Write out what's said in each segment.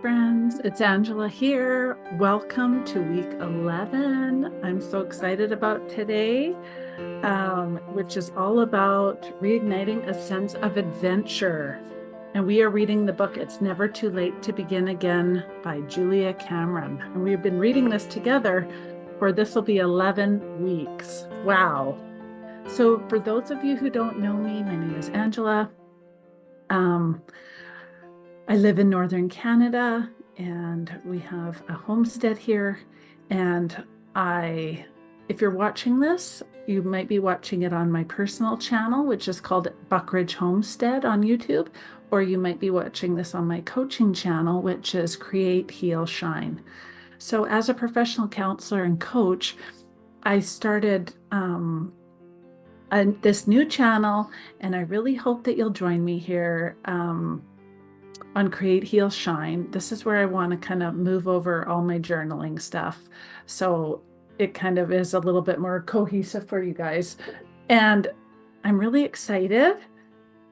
friends. It's Angela here. Welcome to week 11. I'm so excited about today, which is all about reigniting a sense of adventure. And we are reading the book, It's Never Too Late to Begin Again by Julia Cameron. And we've been reading this together for this will be 11 weeks. Wow. So for those of you who don't know me, my name is Angela. I live in Northern Canada and we have a homestead here. And if you're watching this, you might be watching it on my personal channel, which is called Buckridge Homestead on YouTube, or you might be watching this on my coaching channel, which is Create, Heal, Shine. So as a professional counselor and coach, I started this new channel, and I really hope that you'll join me here on Create, Heal, Shine. This is where I want to kind of move over all my journaling stuff. So it kind of is a little bit more cohesive for you guys. And I'm really excited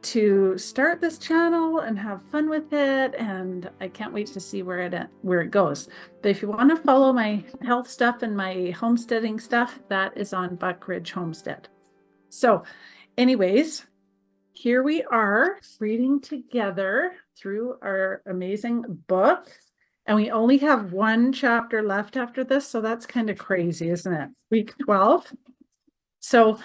to start this channel and have fun with it. And I can't wait to see where it goes. But if you want to follow my health stuff and my homesteading stuff, that is on Buckridge Homestead. So anyways, here we are reading together through our amazing book. And we only have one chapter left after this. So that's kind of crazy, isn't it? Week 12. So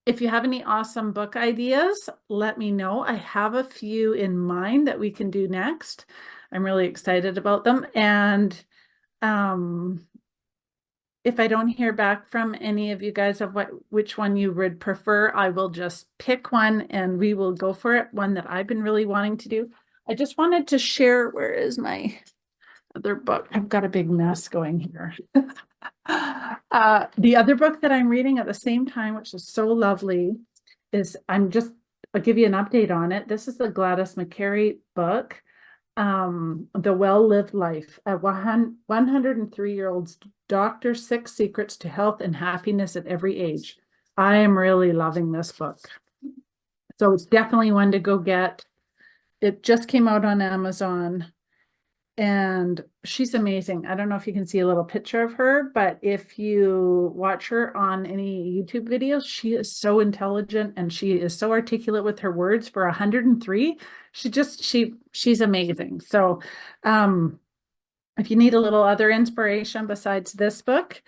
if you have any awesome book ideas, let me know. I have a few in mind that we can do next. I'm really excited about them. And if I don't hear back from any of you guys of which one you would prefer, I will just pick one and we will go for it. One that I've been really wanting to do. I just wanted to share, where is my other book? I've got a big mess going here. The other book that I'm reading at the same time, which is so lovely, is I'll give you an update on it. This is the Gladys McCary book. The Well-Lived Life, a 103-year-old's doctor's 6 secrets to health and happiness at every age. I am really loving this book. So it's definitely one to go get. It just came out on Amazon and she's amazing. I don't know if you can see a little picture of her, but if you watch her on any YouTube videos, she is so intelligent and she is so articulate with her words for 103. She's amazing. So if you need a little other inspiration besides this book,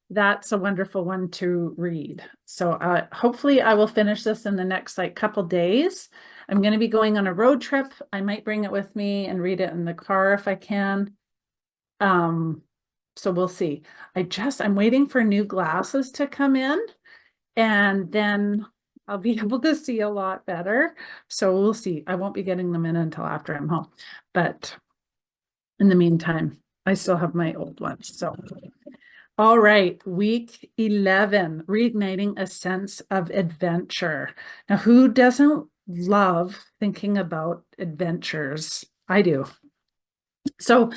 that's a wonderful one to read. So hopefully I will finish this in the next couple days. I'm going to be going on a road trip. I might bring it with me and read it in the car if I can. So we'll see. I'm waiting for new glasses to come in and then I'll be able to see a lot better. So we'll see. I won't be getting them in until after I'm home. But in the meantime, I still have my old ones. So, all right, week 11, reigniting a sense of adventure. Now, who doesn't love thinking about adventures? I do. So,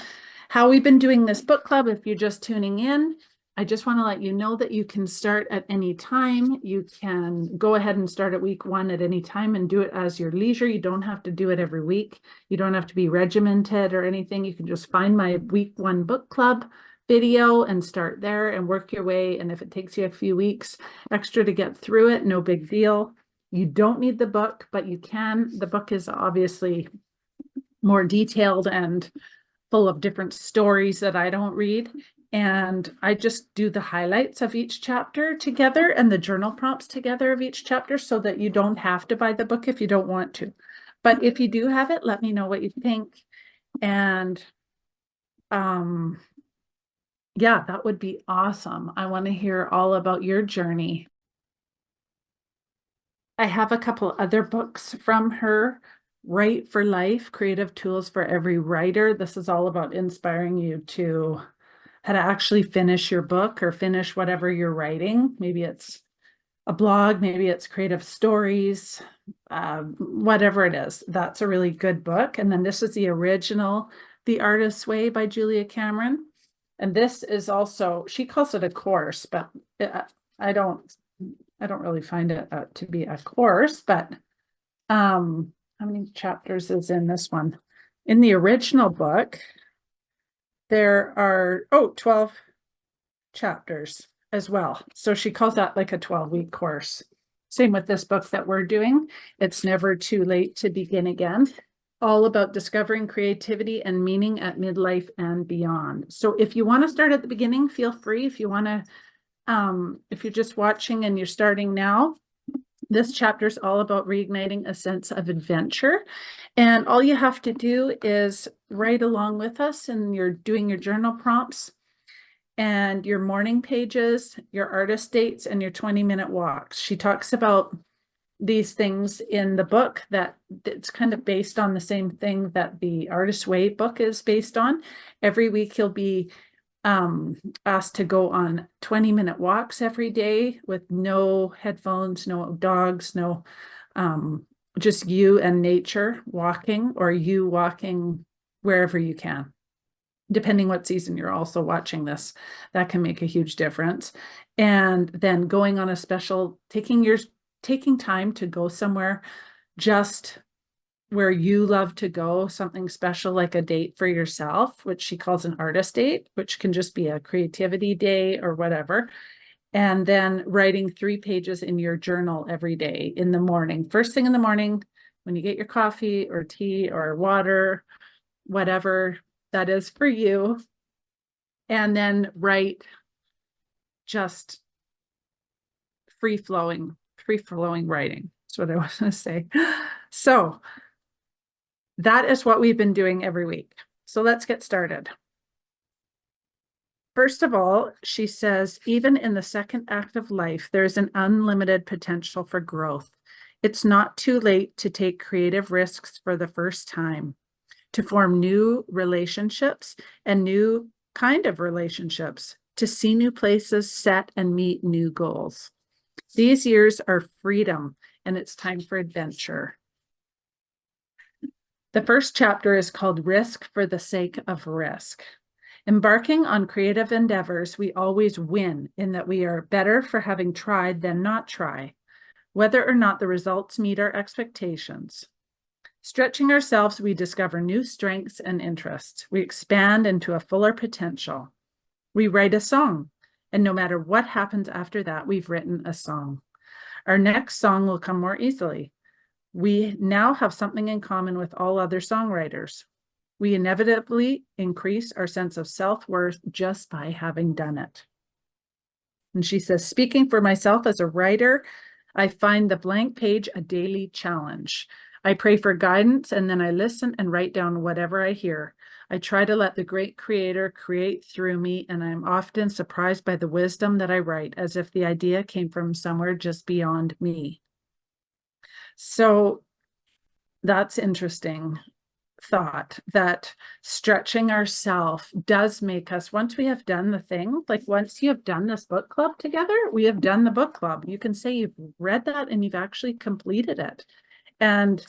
how we've been doing this book club, if you're just tuning in, I just want to let you know that you can start at any time. You can go ahead and start at week 1 at any time and do it as your leisure. You don't have to do it every week. You don't have to be regimented or anything. You can just find my week 1 book club video and start there and work your way. And if it takes you a few weeks extra to get through it, no big deal. You don't need the book, but you can. The book is obviously more detailed and full of different stories that I don't read. And I just do the highlights of each chapter together and the journal prompts together of each chapter so that you don't have to buy the book if you don't want to. But if you do have it, let me know what you think. And yeah, that would be awesome. I want to hear all about your journey. I have a couple other books from her. Write for Life, Creative Tools for Every Writer. This is all about inspiring you to how to actually finish your book or finish whatever you're writing. Maybe it's a blog, maybe it's creative stories, whatever it is. That's a really good book. And then this is the original, The Artist's Way by Julia Cameron. And this is also, she calls it a course, but I don't really find it to be a course, but how many chapters is in this one? In the original book, there are 12 chapters as well. So she calls that like a 12-week course. Same with this book that we're doing. It's Never Too Late to Begin Again. All about discovering creativity and meaning at midlife and beyond. So if you want to start at the beginning, feel free. If you want to, if you're just watching and you're starting now, this chapter is all about reigniting a sense of adventure. And all you have to do is write along with us, and you're doing your journal prompts and your morning pages, your artist dates, and your 20-minute walks. She talks about these things in the book that it's kind of based on the same thing that the Artist's Way book is based on. Every week he'll be asked to go on 20-minute walks every day with no headphones, no dogs, no just you and nature walking, or you walking wherever you can. Depending what season you're also watching this, that can make a huge difference. And then going on a special, taking time to go somewhere just where you love to go, something special like a date for yourself, which she calls an artist date, which can just be a creativity day or whatever. And then writing 3 pages in your journal every day in the morning, first thing in the morning, when you get your coffee or tea or water, whatever that is for you. And then write just free-flowing writing. That's what I was going to say. So that is what we've been doing every week. So let's get started. First of all, she says, even in the second act of life, there's an unlimited potential for growth. It's not too late to take creative risks for the first time, to form new relationships and new kind of relationships, to see new places, set and meet new goals. These years are freedom, and it's time for adventure. The first chapter is called Risk for the Sake of Risk. Embarking on creative endeavors, we always win in that we are better for having tried than not try, whether or not the results meet our expectations. Stretching ourselves, we discover new strengths and interests. We expand into a fuller potential. We write a song, and no matter what happens after that, we've written a song. Our next song will come more easily. We now have something in common with all other songwriters. We inevitably increase our sense of self-worth just by having done it. And she says, speaking for myself as a writer, I find the blank page a daily challenge. I pray for guidance, and then I listen and write down whatever I hear. I try to let the great creator create through me, and I'm often surprised by the wisdom that I write, as if the idea came from somewhere just beyond me. So that's interesting thought, that stretching ourselves does make us, once we have done the thing, like once you have done this book club together, we have done the book club. You can say you've read that and you've actually completed it. And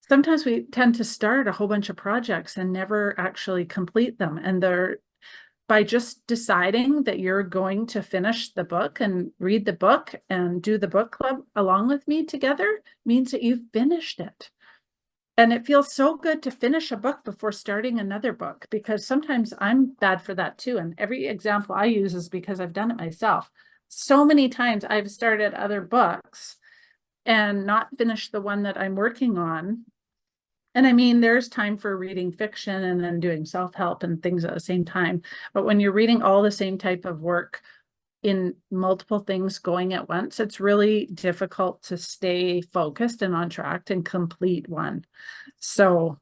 sometimes we tend to start a whole bunch of projects and never actually complete them. And they're, by just deciding that you're going to finish the book and read the book and do the book club along with me together, means that you've finished it. And it feels so good to finish a book before starting another book, because sometimes I'm bad for that too. And every example I use is because I've done it myself. So many times I've started other books and not finished the one that I'm working on. And I mean, there's time for reading fiction and then doing self-help and things at the same time. But when you're reading all the same type of work in multiple things going at once, it's really difficult to stay focused and on track and complete one. So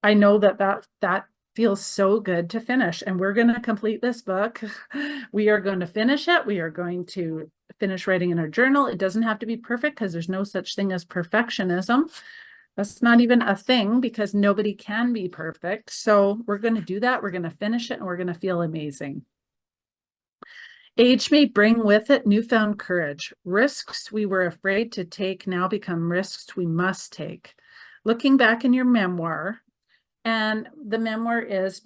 I know that feels so good to finish, and we're going to complete this book. We are going to finish it. We are going to finish writing in our journal. It doesn't have to be perfect, because there's no such thing as perfectionism. That's not even a thing, because nobody can be perfect. So we're going to do that. We're going to finish it, and we're going to feel amazing. Age may bring with it newfound courage. Risks we were afraid to take now become risks we must take. Looking back in your memoir, and the memoir is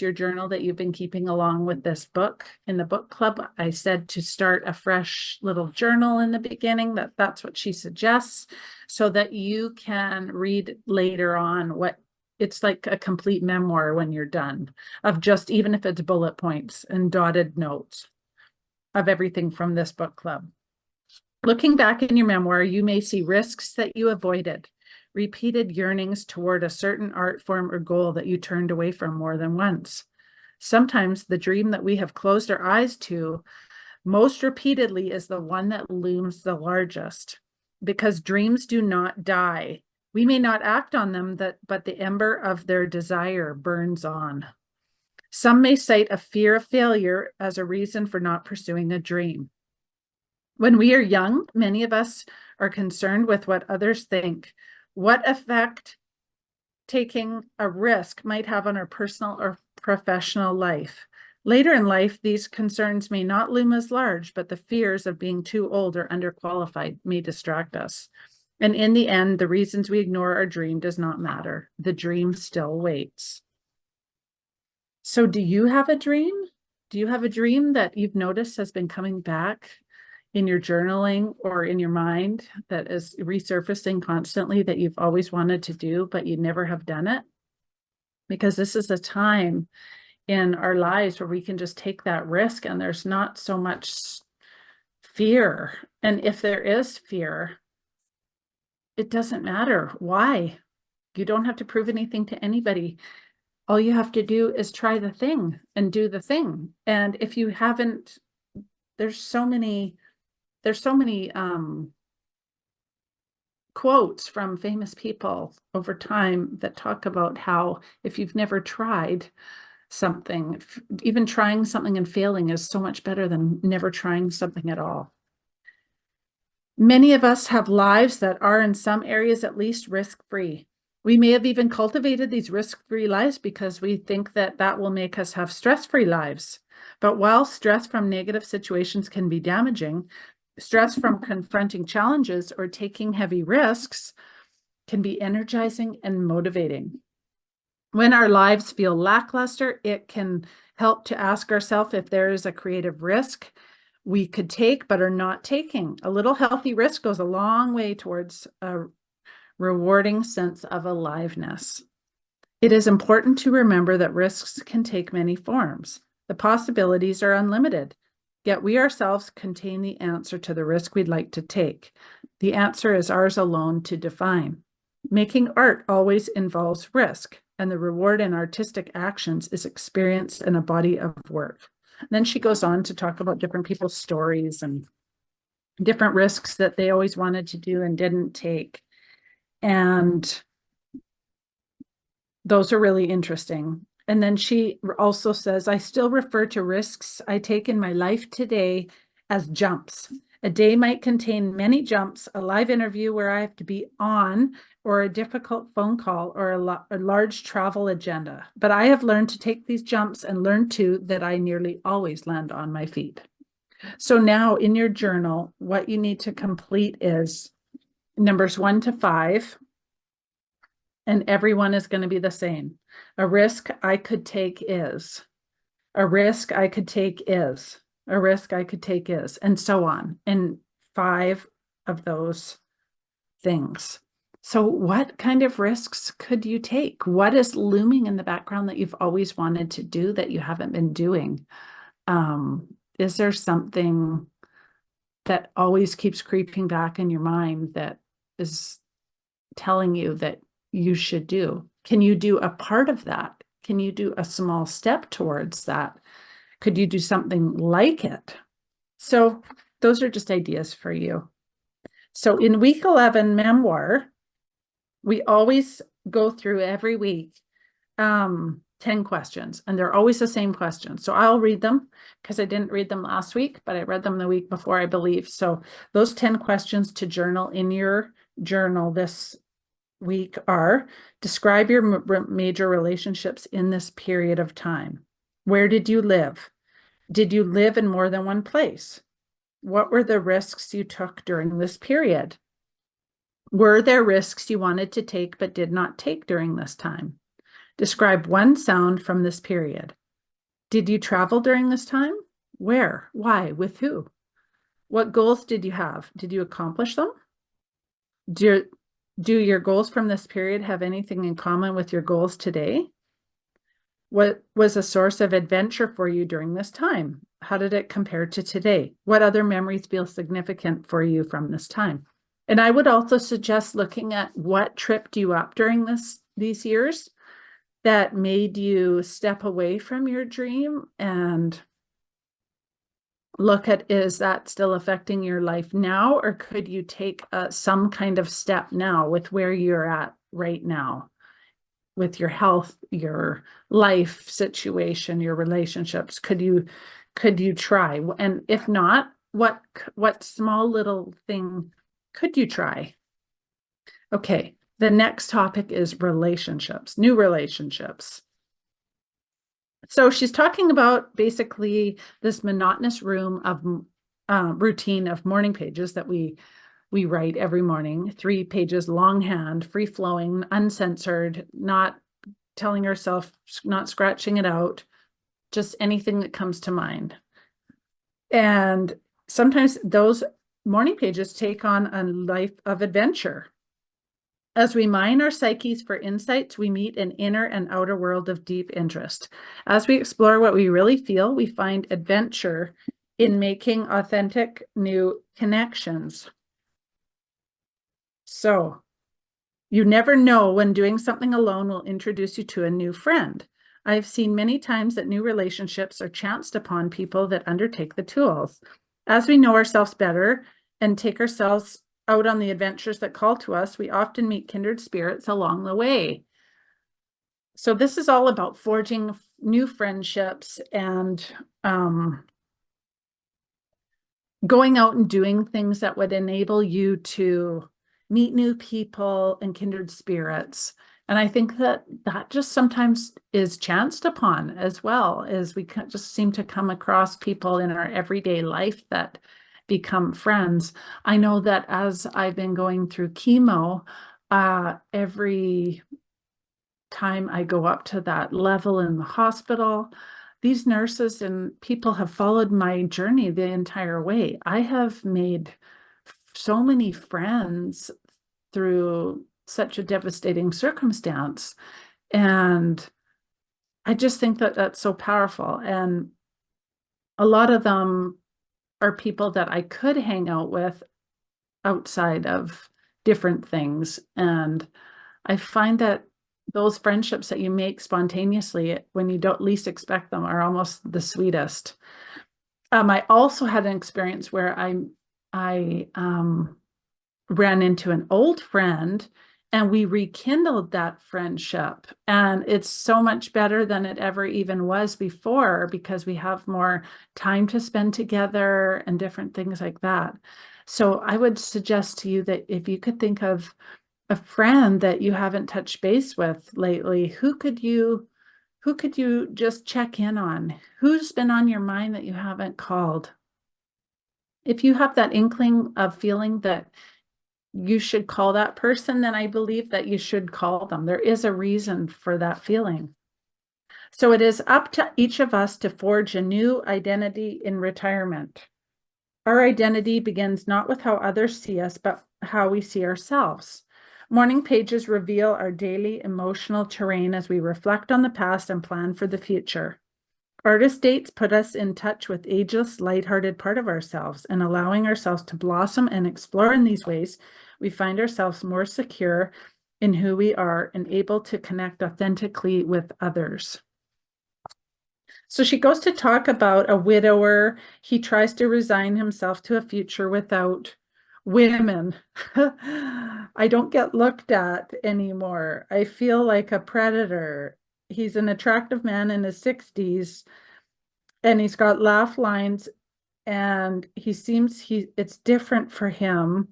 your journal that you've been keeping along with this book. In the book club, I said to start a fresh little journal in the beginning. That's what she suggests, so that you can read later on what it's like a complete memoir when you're done, of just, even if it's bullet points and dotted notes of everything from this book club. Looking back in your memoir, you may see risks that you avoided, repeated yearnings toward a certain art form or goal that you turned away from more than once. Sometimes the dream that we have closed our eyes to most repeatedly is the one that looms the largest, because dreams do not die. We may not act on them, but the ember of their desire burns on. Some may cite a fear of failure as a reason for not pursuing a dream. When we are young, many of us are concerned with what others think, what effect taking a risk might have on our personal or professional life. Later in life, these concerns may not loom as large, but the fears of being too old or underqualified may distract us. And in the end, the reasons we ignore our dream does not matter. The dream still waits. So do you have a dream? Do you have a dream that you've noticed has been coming back in your journaling or in your mind, that is resurfacing constantly, that you've always wanted to do, but you never have done it? Because this is a time in our lives where we can just take that risk and there's not so much fear. And if there is fear, it doesn't matter. Why? You don't have to prove anything to anybody. All you have to do is try the thing and do the thing. And if you haven't, there's so many quotes from famous people over time that talk about how if you've never tried something, even trying something and failing is so much better than never trying something at all. Many of us have lives that are, in some areas at least, risk-free. We may have even cultivated these risk-free lives because we think that that will make us have stress-free lives. But while stress from negative situations can be damaging, stress from confronting challenges or taking heavy risks can be energizing and motivating. When our lives feel lackluster, it can help to ask ourselves if there is a creative risk we could take but are not taking. A little healthy risk goes a long way towards a rewarding sense of aliveness. It is important to remember that risks can take many forms. The possibilities are unlimited, yet we ourselves contain the answer to the risk we'd like to take. The answer is ours alone to define. Making art always involves risk, and the reward in artistic actions is experienced in a body of work. And then she goes on to talk about different people's stories and different risks that they always wanted to do and didn't take. And those are really interesting. And then she also says, I still refer to risks I take in my life today as jumps. A day might contain many jumps, a live interview where I have to be on, or a difficult phone call, or a large travel agenda. But I have learned to take these jumps and learned too that I nearly always land on my feet. So now in your journal, what you need to complete is numbers 1 to 5. And everyone is going to be the same. A risk I could take is, a risk I could take is, a risk I could take is, and so on. And 5 of those things. So what kind of risks could you take? What is looming in the background that you've always wanted to do that you haven't been doing? Is there something that always keeps creeping back in your mind that is telling you that you should do? Can you do a part of that? Can you do a small step towards that? Could you do something like it? So those are just ideas for you. So in week 11 memoir, we always go through every week 10 questions, and they're always the same questions. So I'll read them because I didn't read them last week, but I read them the week before, I believe. So those 10 questions to journal in your journal this week are: describe your major relationships in this period of time. Where did you live? Did you live in more than one place? What were the risks you took during this period? Were there risks you wanted to take but did not take during this time? Describe one sound from this period. Did you travel during this time? Where? Why? With who? What goals did you have? Did you accomplish them? Do your goals from this period have anything in common with your goals today? What was a source of adventure for you during this time? How did it compare to today? What other memories feel significant for you from this time? And I would also suggest looking at what tripped you up during these years that made you step away from your dream and look at, is that still affecting your life now, or could you take some kind of step now with where you're at right now with your health, your life situation, your relationships? Could you try? And if not, what small little thing could you try? Okay, the next topic is relationships, new relationships. So she's talking about basically this monotonous routine of morning pages that we write every morning, 3 pages longhand, free flowing, uncensored, not telling ourselves, not scratching it out, just anything that comes to mind. And sometimes those morning pages take on a life of adventure. As we mine our psyches for insights, we meet an inner and outer world of deep interest. As we explore what we really feel, we find adventure in making authentic new connections. So you never know when doing something alone will introduce you to a new friend. I've seen many times that new relationships are chanced upon people that undertake the tools. As we know ourselves better and take ourselves out on the adventures that call to us, we often meet kindred spirits along the way. So this is all about forging new friendships and going out and doing things that would enable you to meet new people and kindred spirits. And I think that just sometimes is chanced upon as well, as we just seem to come across people in our everyday life that become friends. I know that as I've been going through chemo, every time I go up to that level in the hospital, these nurses and people have followed my journey the entire way. I have made so many friends through such a devastating circumstance. And I just think that that's so powerful. And a lot of them are people that I could hang out with outside of different things. And I find that those friendships that you make spontaneously when you don't least expect them are almost the sweetest. I also had an experience where I ran into an old friend and we rekindled that friendship. And it's so much better than it ever even was before because we have more time to spend together and different things like that. So I would suggest to you that if you could think of a friend that you haven't touched base with lately, who could you just check in on? Who's been on your mind that you haven't called? If you have that inkling of feeling that you should call that person, then I believe that you should call them. There is a reason for that feeling. So it is up to each of us to forge a new identity in retirement. Our identity begins not with how others see us, but how we see ourselves. Morning pages reveal our daily emotional terrain as we reflect on the past and plan for the future. Artist dates put us in touch with ageless, lighthearted part of ourselves, and allowing ourselves to blossom and explore in these ways, we find ourselves more secure in who we are and able to connect authentically with others. So she goes to talk about a widower. He tries to resign himself to a future without women. I don't get looked at anymore. I feel like a predator. He's an attractive man in his 60s and he's got laugh lines and it's different for him.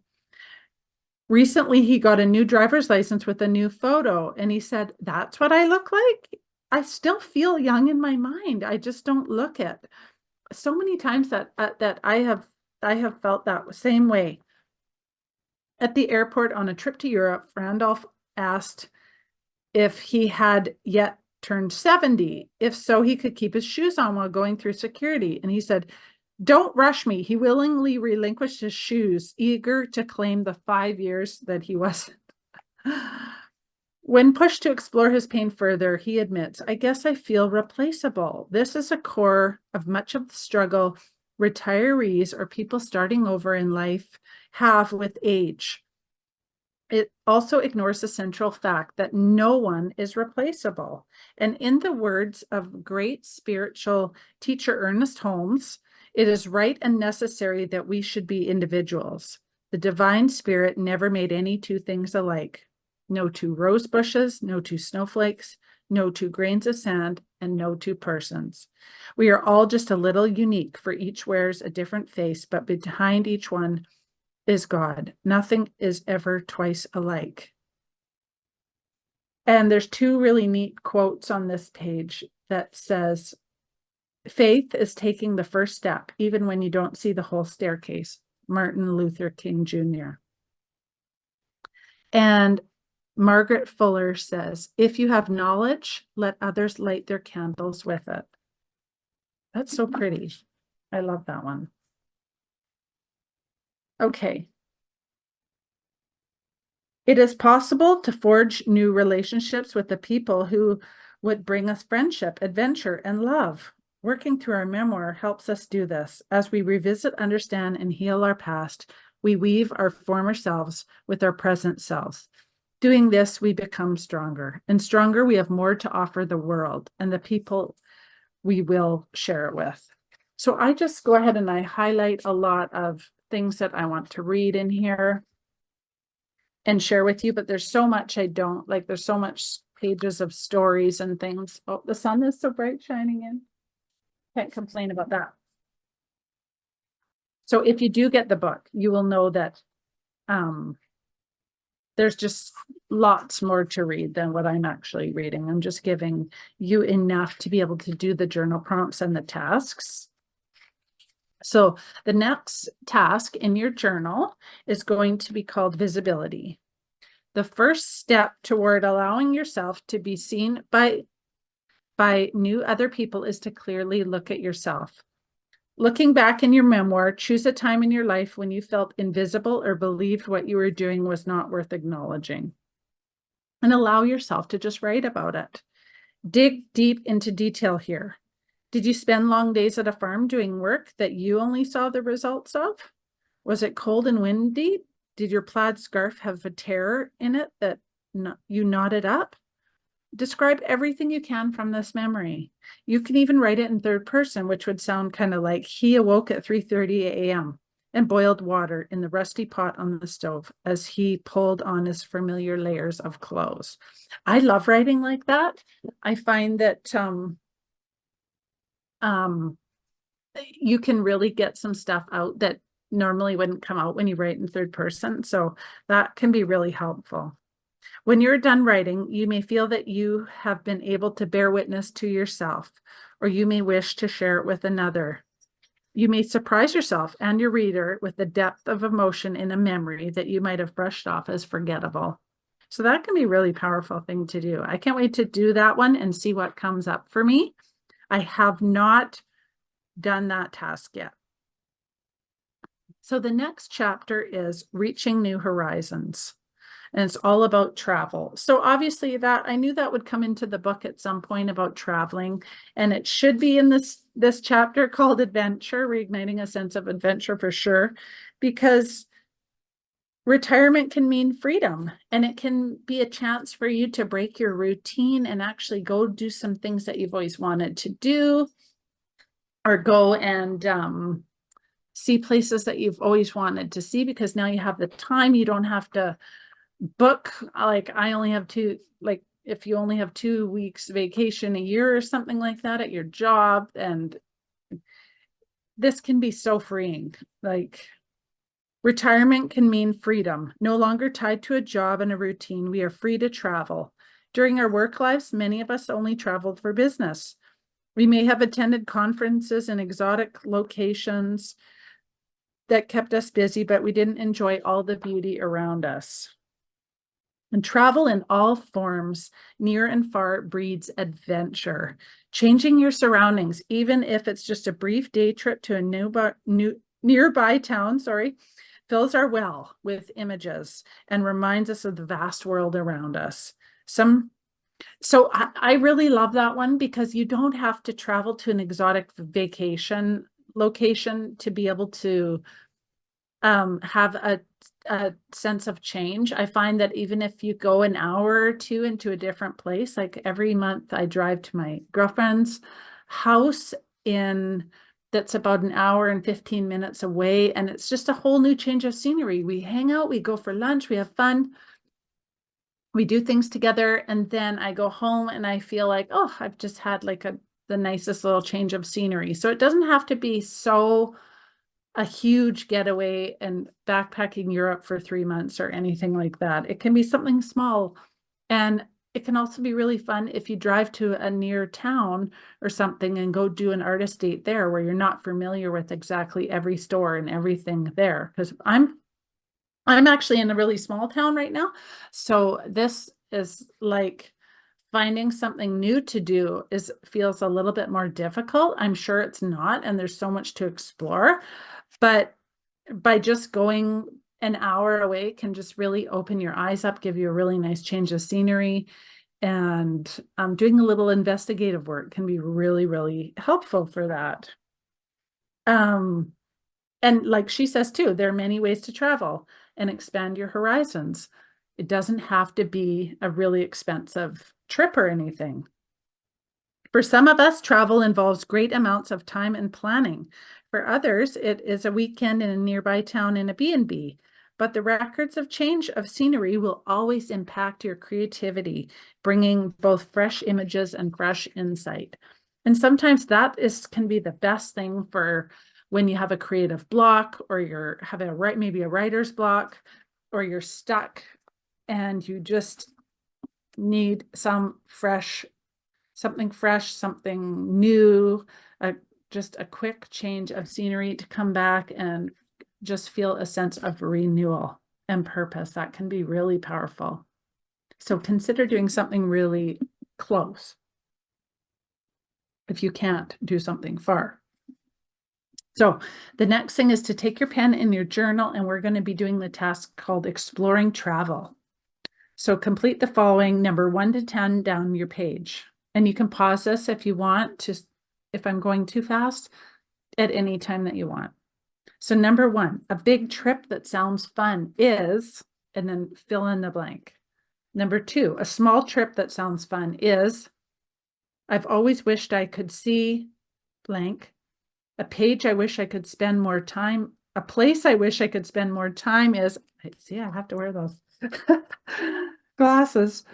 Recently, he got a new driver's license with a new photo and he said, "That's what I look like? I still feel young in my mind. I just don't look it." So many times that I have felt that same way. At the airport on a trip to Europe, Randolph asked if he had yet turned 70. If so, he could keep his shoes on while going through security. And he said, "Don't rush me." He willingly relinquished his shoes, eager to claim the 5 years that he wasn't. When pushed to explore his pain further, he admits, I guess I feel replaceable. This is a core of much of the struggle retirees or people starting over in life have with age. It also ignores the central fact that no one is replaceable. And in the words of great spiritual teacher Ernest Holmes, it is right and necessary that we should be individuals. The divine spirit never made any two things alike. No two rose bushes, no two snowflakes, no two grains of sand, and no two persons. We are all just a little unique, for each wears a different face, but behind each one is God. Nothing is ever twice alike. And there's two really neat quotes on this page that says, faith is taking the first step, even when you don't see the whole staircase. Martin Luther King Jr. And Margaret Fuller says, if you have knowledge, let others light their candles with it. That's so pretty. I love that one. Okay. It is possible to forge new relationships with the people who would bring us friendship, adventure, and love. Working through our memoir helps us do this. As we revisit, understand, and heal our past, we weave our former selves with our present selves. Doing this, we become stronger. And stronger, we have more to offer the world and the people we will share it with. So I just go ahead and I highlight a lot of things that I want to read in here and share with you, but there's so much I don't like. There's so much pages of stories and things. Oh, the sun is so bright shining in. Can't complain about that. So if you do get the book, you will know that there's just lots more to read than what I'm actually reading. I'm just giving you enough to be able to do the journal prompts and the tasks. So the next task in your journal is going to be called visibility. The first step toward allowing yourself to be seen by new other people is to clearly look at yourself. Looking back in your memoir, choose a time in your life when you felt invisible or believed what you were doing was not worth acknowledging. And allow yourself to just write about it. Dig deep into detail here. Did you spend long days at a farm doing work that you only saw the results of? Was it cold and windy? Did your plaid scarf have a tear in it that you knotted up? Describe everything you can from this memory. You can even write it in third person, which would sound kind of like, he awoke at 3:30 a.m. and boiled water in the rusty pot on the stove as he pulled on his familiar layers of clothes. I love writing like that. I find that you can really get some stuff out that normally wouldn't come out when you write in third person. So that can be really helpful. When you're done writing, you may feel that you have been able to bear witness to yourself, or you may wish to share it with another. You may surprise yourself and your reader with the depth of emotion in a memory that you might have brushed off as forgettable. So that can be a really powerful thing to do. I can't wait to do that one and see what comes up for me. I have not done that task yet. So the next chapter is Reaching New Horizons, and it's all about travel. So obviously that I knew that would come into the book at some point about traveling, and it should be in this chapter called Adventure, Reigniting a Sense of Adventure for sure, because retirement can mean freedom, and it can be a chance for you to break your routine and actually go do some things that you've always wanted to do, or go and see places that you've always wanted to see, because now you have the time. You don't have to book, like I only have if you only have 2 weeks vacation a year or something like that at your job, and this can be so freeing. Like, retirement can mean freedom, no longer tied to a job and a routine. We are free to travel. During our work lives, many of us only traveled for business. We may have attended conferences in exotic locations that kept us busy, but we didn't enjoy all the beauty around us. And travel in all forms, near and far, breeds adventure. Changing your surroundings, even if it's just a brief day trip to a nearby town, fills our well with images and reminds us of the vast world around us. So I really love that one because you don't have to travel to an exotic vacation location to be able to have a sense of change. I find that even if you go an hour or two into a different place, like every month I drive to my girlfriend's house in that's about an hour and 15 minutes away, and it's just a whole new change of scenery. We hang out, we go for lunch, we have fun, we do things together, and then I go home and I feel like, oh, I've just had like the nicest little change of scenery. So it doesn't have to be so a huge getaway and backpacking Europe for 3 months or anything like that. It can be something small. And it can also be really fun if you drive to a near town or something and go do an artist date there where you're not familiar with exactly every store and everything there. Because I'm actually in a really small town right now. So this is like finding something new to do feels a little bit more difficult. I'm sure it's not, and there's so much to explore. But by just going an hour away can just really open your eyes up, give you a really nice change of scenery. And doing a little investigative work can be really, really helpful for that. Um, and like she says too, there are many ways to travel and expand your horizons. It doesn't have to be a really expensive trip or anything. For some of us, travel involves great amounts of time and planning. For others, it is a weekend in a nearby town in a B&B. But the records of change of scenery will always impact your creativity, bringing both fresh images and fresh insight. And sometimes that can be the best thing for when you have a creative block, or you're having maybe a writer's block, or you're stuck and you just need something fresh, something new, just a quick change of scenery to come back and just feel a sense of renewal and purpose. That can be really powerful. So consider doing something really close if you can't do something far. So the next thing is to take your pen in your journal, and we're going to be doing the task called exploring travel. So complete the following number 1 to 10 down your page. And you can pause this if you want, just if I'm going too fast, at any time that you want. So number 1, a big trip that sounds fun is, and then fill in the blank. Number 2, a small trip that sounds fun is, I've always wished I could see blank. A page I wish I could spend more time. A place I wish I could spend more time is, see, I have to wear those glasses,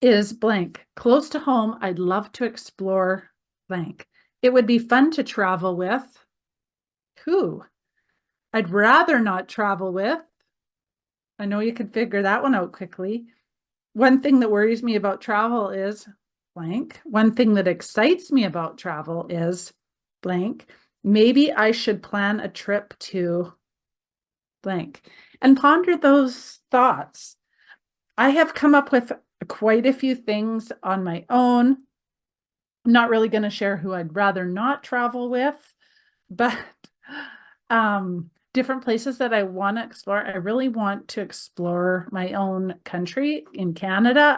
is blank. Close to home, I'd love to explore blank. It would be fun to travel with who? I'd rather not travel with. I know you can figure that one out quickly. One thing that worries me about travel is blank. One thing that excites me about travel is blank. Maybe I should plan a trip to blank and ponder those thoughts. I have come up with quite a few things on my own. I'm not really going to share who I'd rather not travel with, but different places that I want to explore. I really want to explore my own country in Canada.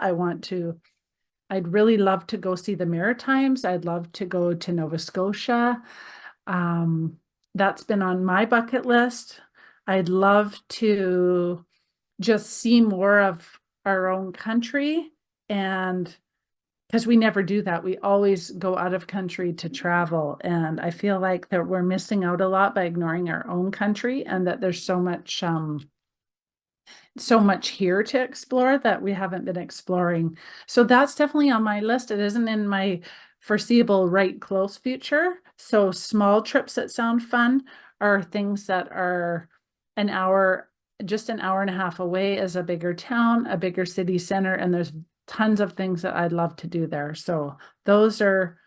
I'd really love to go see the Maritimes. I'd love to go to Nova Scotia. That's been on my bucket list. I'd love to just see more of our own country, and because we never do that, we always go out of country to travel, and I feel like that we're missing out a lot by ignoring our own country, and that there's so much here to explore that we haven't been exploring. So that's definitely on my list. It isn't in my foreseeable right close future. So small trips that sound fun are things that are just an hour and a half away is a bigger town, a bigger city center, and there's tons of things that I'd love to do there. So those are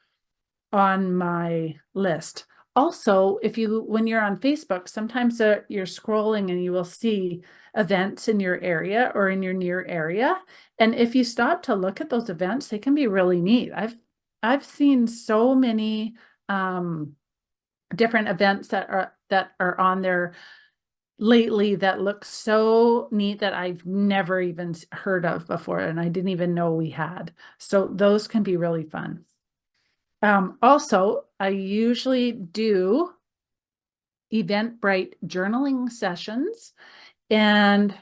on my list. Also, when you're on Facebook, sometimes you're scrolling and you will see events in your area or in your near area. And if you stop to look at those events, they can be really neat. I've seen so many different events that are on there lately that look so neat that I've never even heard of before, and I didn't even know we had. So those can be really fun. Also, I usually do Eventbrite journaling sessions, and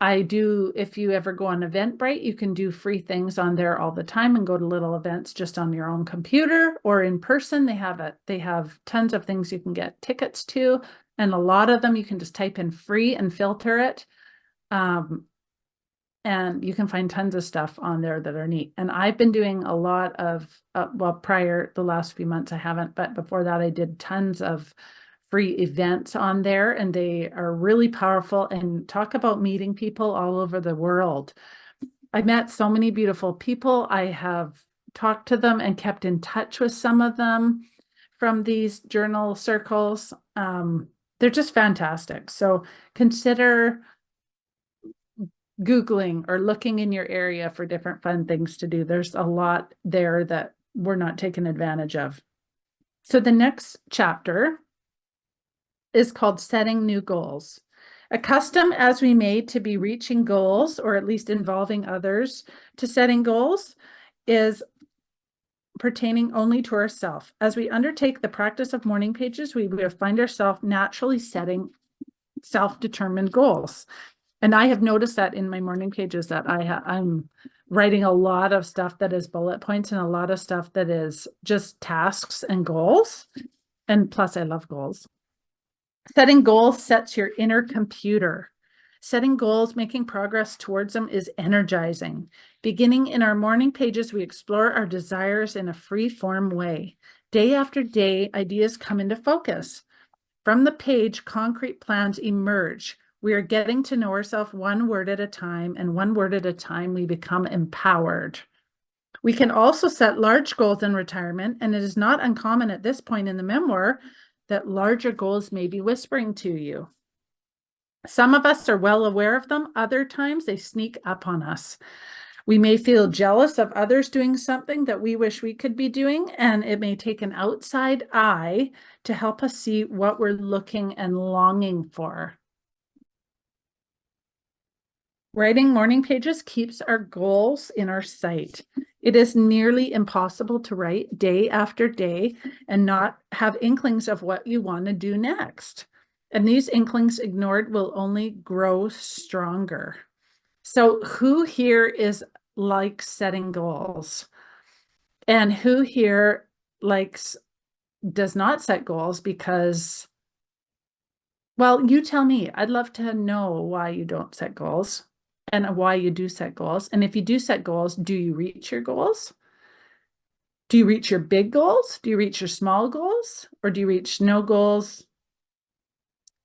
I do, if you ever go on Eventbrite, you can do free things on there all the time and go to little events just on your own computer or in person. They have tons of things you can get tickets to, and a lot of them you can just type in free and filter it. And you can find tons of stuff on there that are neat. And I've been doing a lot of, well, prior the last few months I haven't, but before that I did tons of free events on there, and they are really powerful and talk about meeting people all over the world. I met so many beautiful people. I have talked to them and kept in touch with some of them from these journal circles. They're just fantastic. So consider Googling or looking in your area for different fun things to do. There's a lot there that we're not taking advantage of. So the next chapter is called Setting New Goals. Accustomed as we may to be reaching goals, or at least involving others to setting goals, is pertaining only to ourselves. As we undertake the practice of morning pages, we will find ourselves naturally setting self-determined goals. And I have noticed that in my morning pages that I'm writing a lot of stuff that is bullet points and a lot of stuff that is just tasks and goals. And plus I love goals. Setting goals sets your inner computer. Setting goals, making progress towards them is energizing. Beginning in our morning pages, we explore our desires in a free-form way. Day after day, ideas come into focus. From the page, concrete plans emerge. We are getting to know ourselves one word at a time, and one word at a time, we become empowered. We can also set large goals in retirement, and it is not uncommon at this point in the memoir that larger goals may be whispering to you. Some of us are well aware of them. Other times they sneak up on us. We may feel jealous of others doing something that we wish we could be doing, and it may take an outside eye to help us see what we're looking and longing for. Writing morning pages keeps our goals in our sight. It is nearly impossible to write day after day and not have inklings of what you want to do next. And these inklings ignored will only grow stronger. So who here is like setting goals? And who here does not set goals because, well, you tell me. I'd love to know why you don't set goals and why you do set goals. And if you do set goals, do you reach your goals? Do you reach your big goals? Do you reach your small goals? Or do you reach no goals?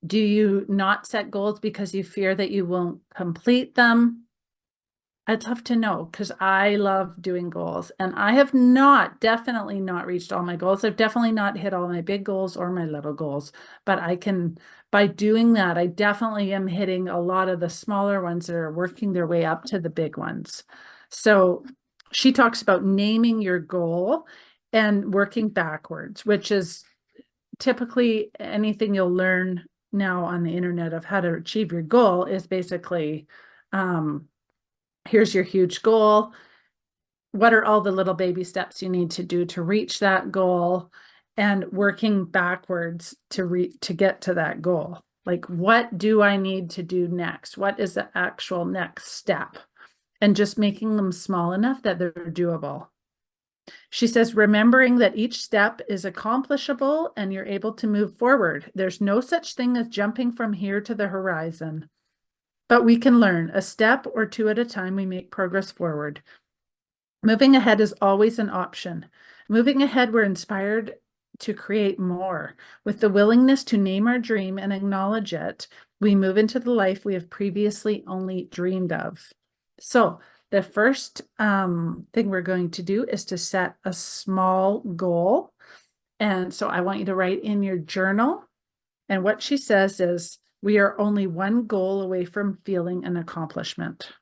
Do you not set goals because you fear that you won't complete them? I'd love to know, because I love doing goals, and I have definitely not reached all my goals. I've definitely not hit all my big goals or my little goals, but by doing that, I definitely am hitting a lot of the smaller ones that are working their way up to the big ones. So she talks about naming your goal and working backwards, which is typically anything you'll learn now on the internet of how to achieve your goal is basically, here's your huge goal. What are all the little baby steps you need to do to reach that goal, and working backwards to get to that goal? Like, what do I need to do next? What is the actual next step? And just making them small enough that they're doable. She says, remembering that each step is accomplishable and you're able to move forward. There's no such thing as jumping from here to the horizon. But we can learn a step or two at a time. We make progress forward. Moving ahead is always an option. Moving ahead, we're inspired to create more. With the willingness to name our dream and acknowledge it, we move into the life we have previously only dreamed of. So the first thing we're going to do is to set a small goal. And so I want you to write in your journal. And what she says is, we are only one goal away from feeling an accomplishment.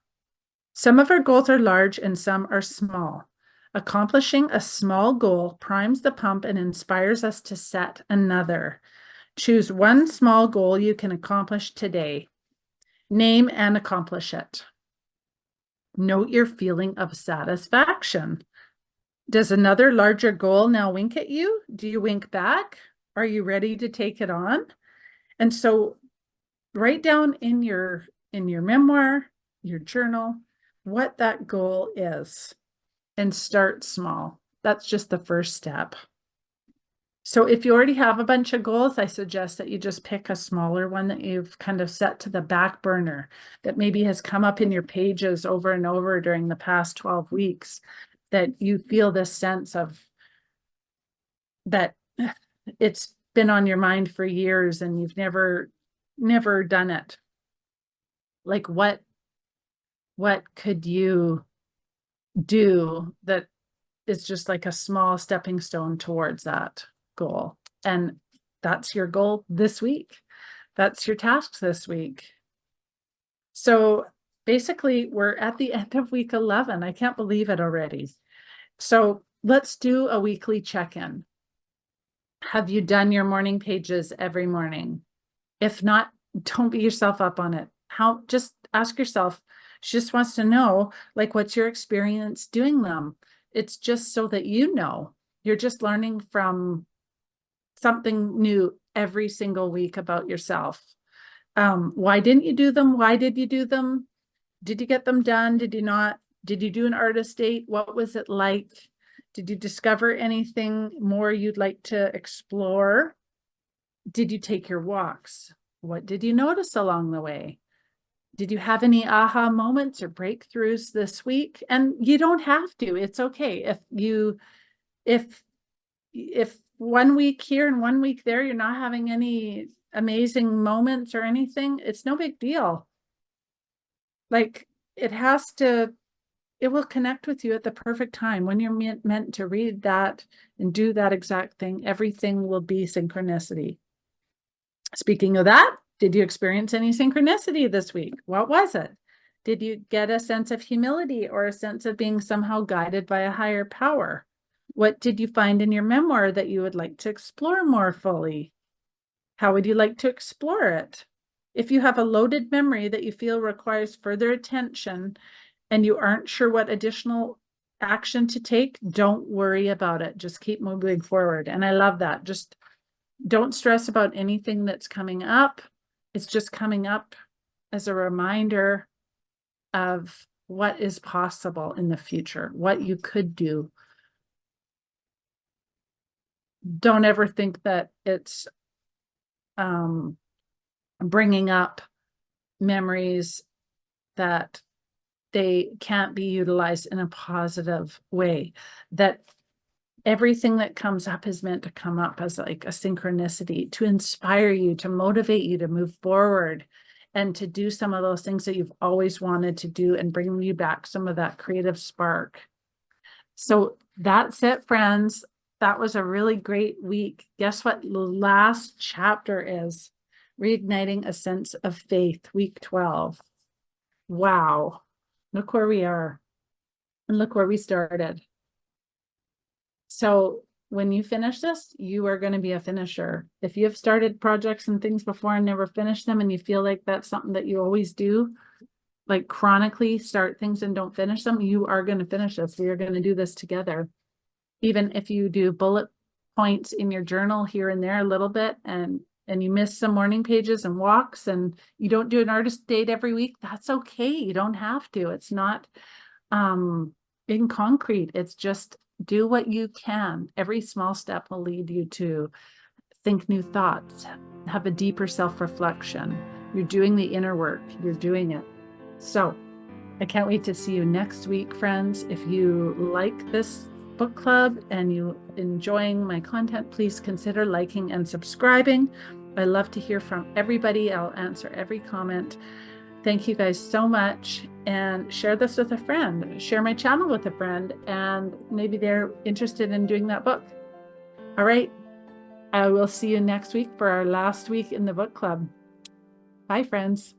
Some of our goals are large and some are small. Accomplishing a small goal primes the pump and inspires us to set another. Choose one small goal you can accomplish today. Name and accomplish it. Note your feeling of satisfaction. Does another larger goal now wink at you? Do you wink back? Are you ready to take it on? And so write down in your memoir, your journal, what that goal is and start small. That's just the first step. So if you already have a bunch of goals, I suggest that you just pick a smaller one that you've kind of set to the back burner that maybe has come up in your pages over and over during the past 12 weeks, that you feel this sense of that it's been on your mind for years and you've never done it. Like what could you do that is just like a small stepping stone towards that goal? And that's your goal this week. That's your tasks this week. So basically, we're at the end of week 11. I can't believe it already. So let's do a weekly check-in. Have you done your morning pages every morning? If not, don't beat yourself up on it. Just ask yourself, she just wants to know, like, what's your experience doing them? It's just so that you know. You're just learning from something new every single week about yourself. Why didn't you do them? Why did you do them? Did you get them done? Did you not? Did you do an artist date? What was it like? Did you discover anything more you'd like to explore? Did you take your walks? What did you notice along the way? Did you have any aha moments or breakthroughs this week? And you don't have to. It's okay. If 1 week here and 1 week there, you're not having any amazing moments or anything, it's no big deal. Like it will connect with you at the perfect time when you're meant to read that and do that exact thing. Everything will be synchronicity. Speaking of that, did you experience any synchronicity this week? What was it? Did you get a sense of humility or a sense of being somehow guided by a higher power? What did you find in your memoir that you would like to explore more fully? How would you like to explore it? If you have a loaded memory that you feel requires further attention and you aren't sure what additional action to take, don't worry about it. Just keep moving forward. And I love that. Just don't stress about anything that's coming up. It's just coming up as a reminder of what is possible in the future, what you could do. Don't ever think that it's bringing up memories that they can't be utilized in a positive way, that everything that comes up is meant to come up as like a synchronicity to inspire you, to motivate you to move forward and to do some of those things that you've always wanted to do and bring you back some of that creative spark. So that's it, friends. That was a really great week. Guess what the last chapter is? Reigniting a sense of faith, week 12. Wow. Look where we are. And look where we started. So when you finish this, you are going to be a finisher. If you have started projects and things before and never finished them, and you feel like that's something that you always do, like chronically start things and don't finish them, you are going to finish this. We are going to do this together. Even if you do bullet points in your journal here and there a little bit, and you miss some morning pages and walks, and you don't do an artist date every week, that's okay. You don't have to. It's not in concrete. It's just do what you can. Every small step will lead you to think new thoughts, have a deeper self-reflection. You're doing the inner work. You're doing it. So I can't wait to see you next week, friends. If you like this book club and you enjoying my content, please consider liking and subscribing. I love to hear from everybody. I'll answer every comment. Thank you guys so much, and share this with a friend. Share my channel with a friend, and maybe they're interested in doing that book. All right. I will see you next week for our last week in the book club. Bye, friends.